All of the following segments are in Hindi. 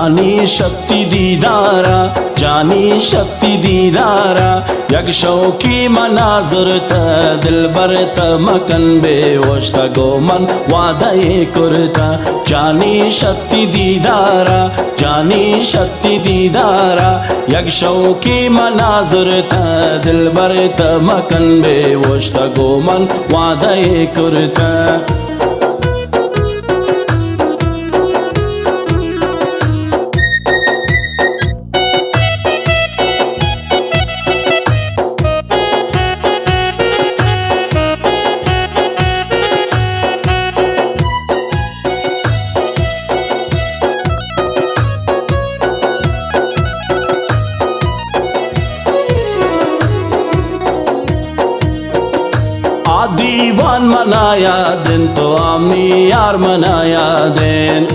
जानी शक्ती दिदारा, जानी शक्ती दिदारा, यक शौकी मनाजरत दिलबरत मकन बेहोश गोमन वादे कुरता। जानी शक्ती दिदारा, जानी शक्ती दिदारा, यक शौकी मनाजरत दिलबरत मकन बेहोश गोमन वादे कुरता। दीवान मनाया दिन तो आमनी यार मनाया दिन,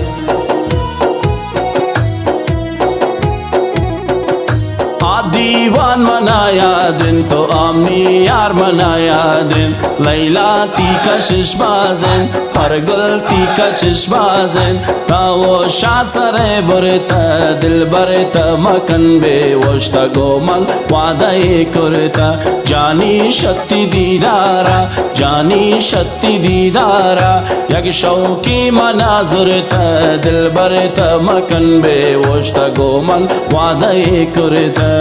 दीवान मनाया दिन तो आमनी यार मनाया दिन। लैला ती कशिश बाजन हर गुल ती कशिश बाजन, तावो शासरे बुरता दिल बरता मकन बेहोश गोमन वादे कुरता। जानी शक्ति दीदारा, जानी शक्ति दीदारा, यक शौकी मनाजुरता दिल बरता मकन बेहोश गोमन वादे कुरता।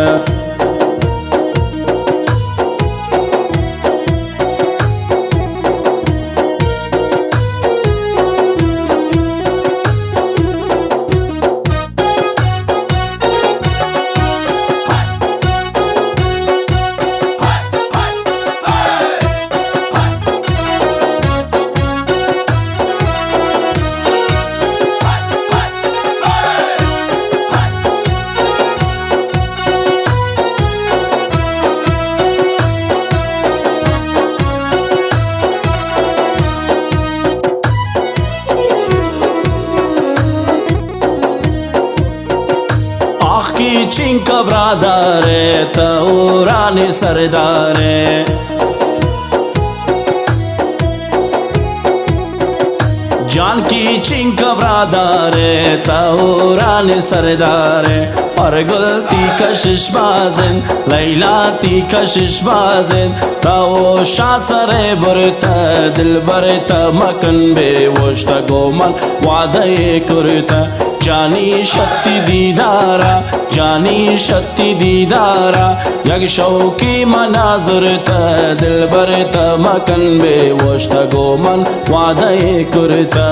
की चिंक ब्रादारे तौरानी सरदारे, जान की चिंक ब्रादारे तौरानी सरदारे, और गुलती कशिश बाजन लैला ती कशिश बाजन, ताओ शासरे बुरता दिल बरता मकन बेहोश गोमन वादे कुरता। जानी शक्ति दीदारा, जानी शक्ति दीदारा, यक शौकी मनाजुरत दिल बरता मकन बेहोश गोमन वादे कुरता।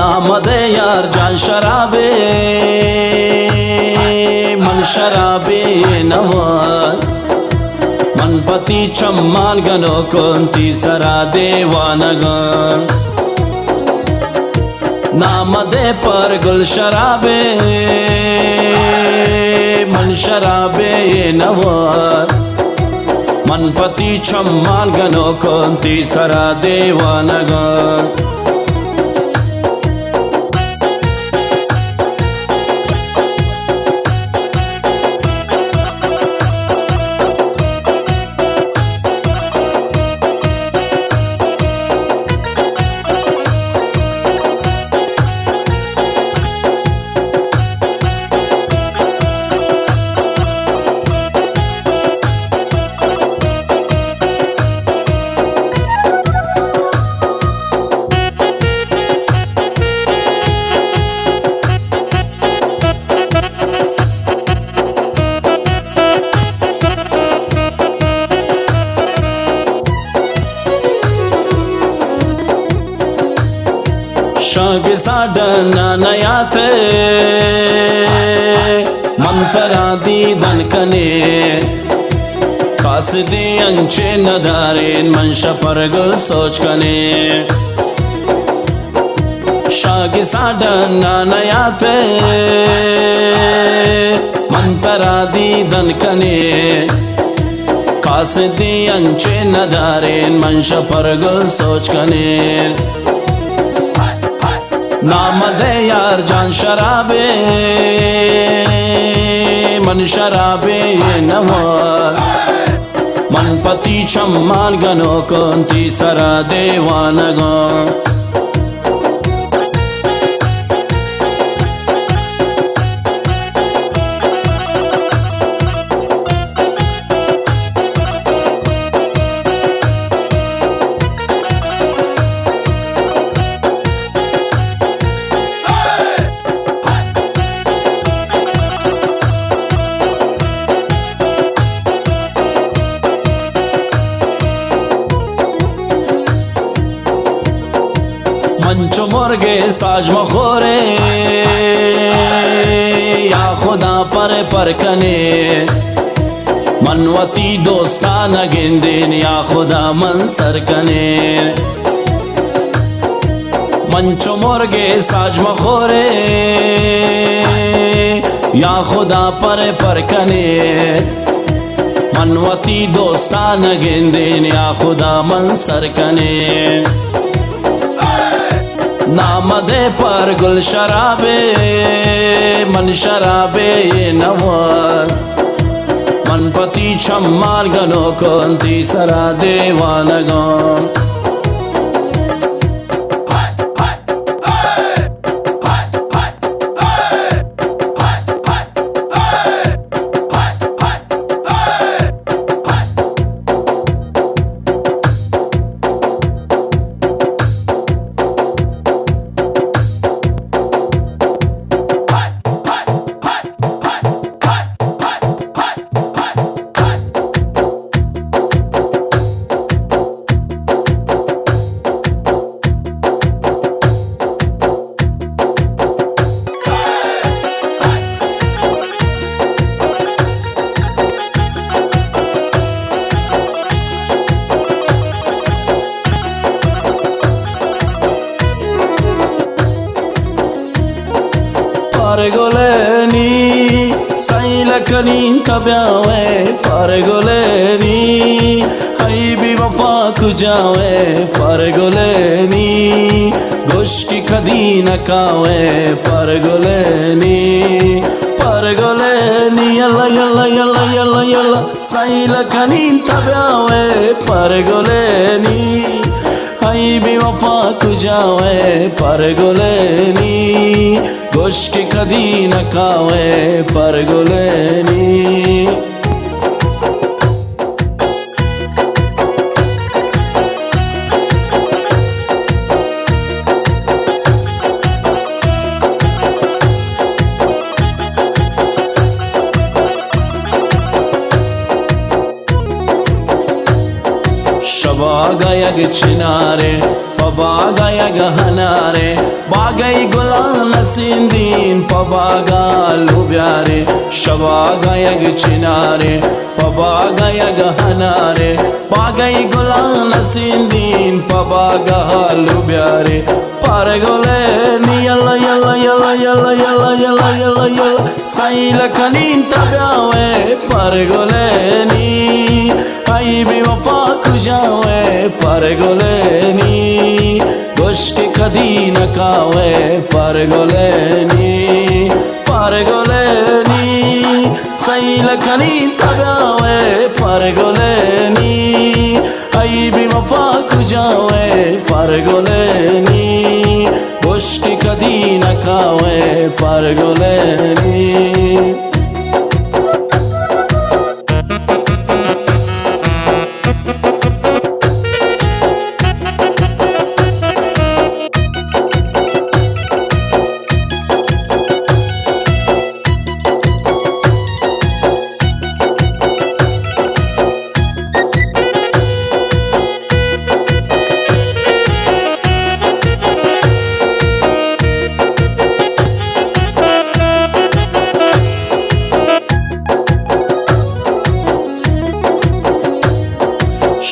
नामदे यार जान शराबे मन शराबे नवाज, मन पति चम्मान गनो कुंती सरा देवानगन। नामदे पर गुल शराबे मन शराबे नवाज, मन पति चम्मान गनो कुंती सरा देवानगन। शागिसाडना नयाते मंतरा दी दनकने कासदी अंचे नदारेन मंशा परगुल सोच कने शागिसाडना नयाते मंतरा दी दनकने कासदी अंचे नदारेन मंशा परगुल सोच कने नाम दे यार जान शराबे मन शराबे नवार मन पति चम्मान गनो कंती सरा देवानगो मंचो मुर्गे साज मखोरे या खुदा पर कने मनवती दोस्तान गिंदिन या खुदा मन सर कने मंचो मुर्गे साज मखोरे या खुदा पर कने मनवती दोस्तान गिंदिन या खुदा मन सर कने नाम दे पर गुल शराबे मन शराबे नवार मन पति चम्मार गनो कंती सरा देवानगो Pargoleni saylakanin tabiawe Pargoleni haybi wafa kujawe Pargoleni goshki khadi nakawe Pargoleni Pargoleni yalla yalla yalla yalla yalla saylakanin tabiawe Pargoleni haybi wafa kujawe Pargoleni गोश्क कदी न खावे परगुलेनी शबागा यग चिनारे पबागा यग हनारे बागई गुलाल सिंदीन पबागा लुब्यारे शबागा यग चिनारे पबागा यग हनारे बागई गुलाल सिंदीन पबागा लुब्यारे Pargoleni yalla yalla yalla yalla yalla yalla yalla yalla saylakanin tabiawe Pargoleni haybi wafa kujawe Pargoleni goshki khadi nakawe Pargoleni Pargoleni saylakanin tabiawe Pargoleni haybi wafa kujawe Pargoleni goshki khadi nakawe Pargoleni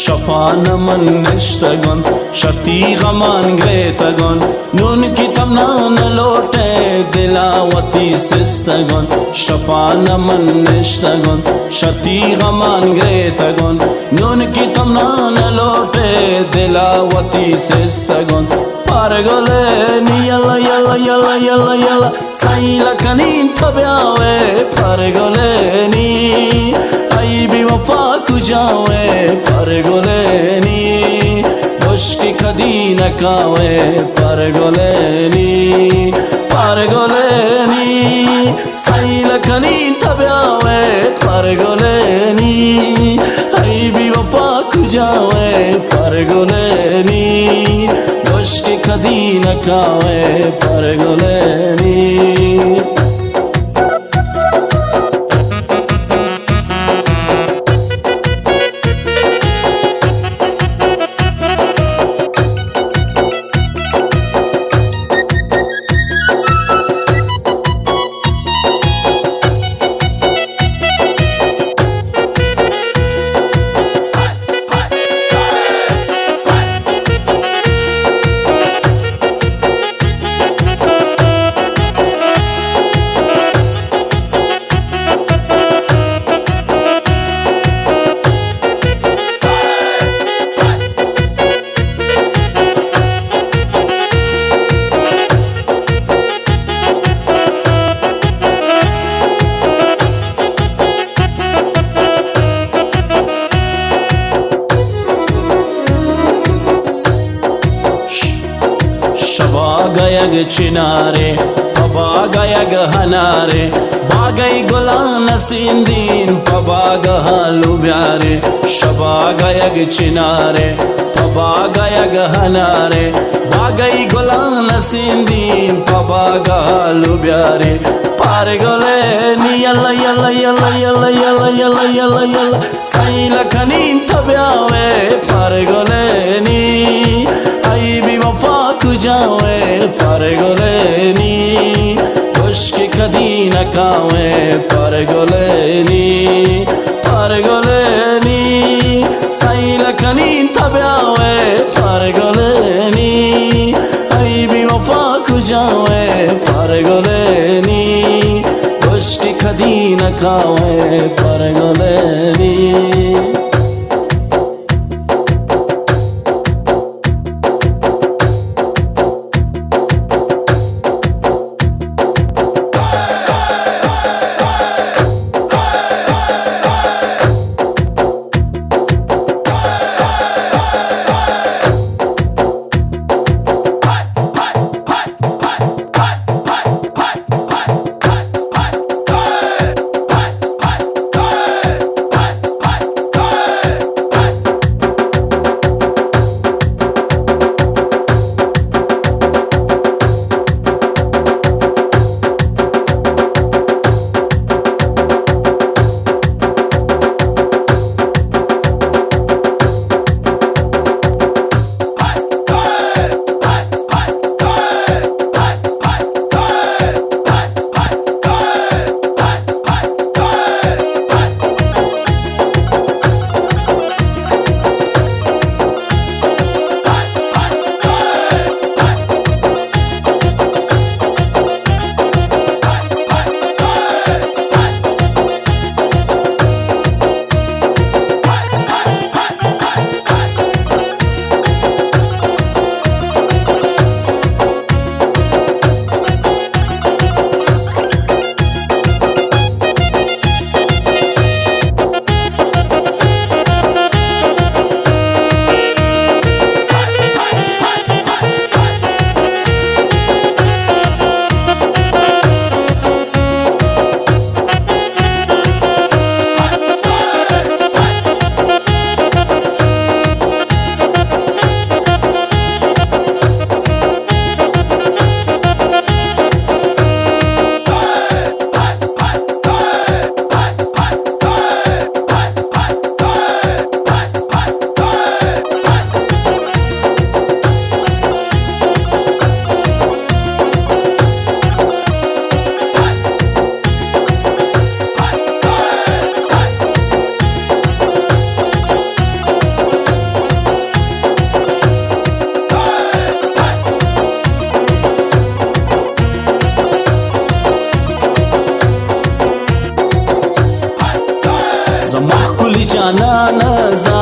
Shapanamon nishtagon Shakti gaman gretagon Nun kitamna nalote Dilawati sistagon Shapanamon nishtagon Shakti gaman gretagon Nun kitamna nalote Dilawati sistagon Pargole ni yalla yalla yalla yalla yalla Saila kanin tabiawe Pargole ni Aibi wafa kujawe Pargole ni Mushki kadi nakawe Pargole ni Saila kanin tabiawe Pargole ni Aibi wafa kujawe Pargole ni Mushki kadi nakawe Pargole ni Shabagayag chinare Pabagayag hanare Bagay golana sindin Pabagaha lubyare Shabagayag chinare Pabagayag hanare Bagay golana sindin Pabagaha lubyare Pargole ni yalla yalla yalla yalla yalla yalla yalla yalla Saila kanin tabiawe Pargole ni Aibi wafa kujawe Pargole ni Mushki kadi nakawe Pargole ni Saila kanin tabiawe Pargole ni Aibi wafa kujawe Pargole ni Mushki kadi nakawe Pargole ni